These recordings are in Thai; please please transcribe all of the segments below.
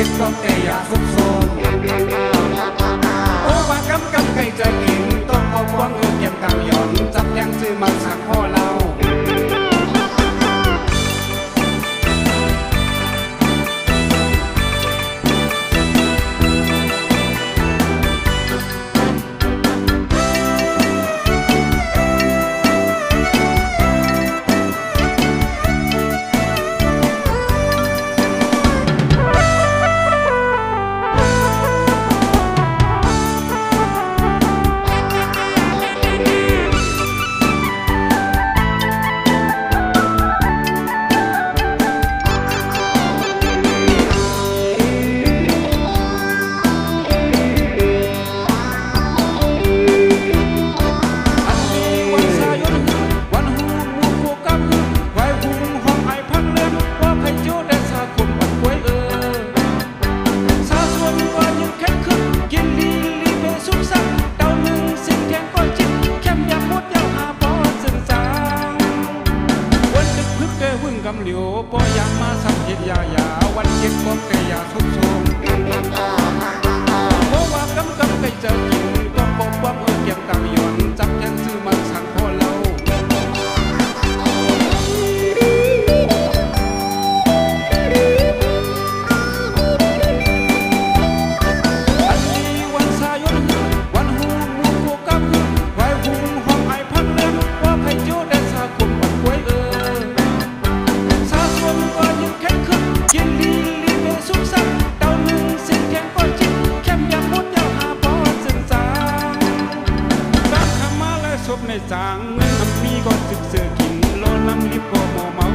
จ็บก็แต่อย่าสุดโทรมโอ้ว่ากำไก่จะกินต้องเอาพวงเก็บกำหย่อนจับแทงซื้อมาสั่งพ่อเรากำเหลียวปอยางมาสับเห็ดยายาวันเจ็บก็แต่อย่าทุกโทมเพราะว่ากำไก่จะกินก็บอกว่าเก็บตังหย่อนจับแทงซื้อมาสั่งพ่อเราอันนี้วันสายนวันหูมูโคกำไว้หูห้องไอพักเล่นว่าใครโจ้ได้สาคุมปัดกล้วยยินดีรีเมสุขสันต์เต่าหนึ่งสิ่งแข็งก็จิตแคมยามมดยาวหาปอสึงจางรักขมาและศพในจางเงินน้ำมีก็จึกเสือกินโลน้ำลิบก็มอเมา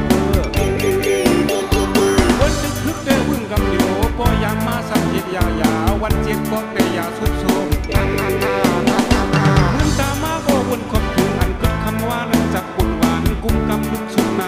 วันดึกพึกได้วึ่งกำเหลียวปอยางมาสับเห็ดยายาวันเจ็บก็แต่อย่าสุดโทมมึงตามาก็วนคบถึงอันกึดคำว่านั้นจับปุ่นหวานกุ้มกำลุกสุดนา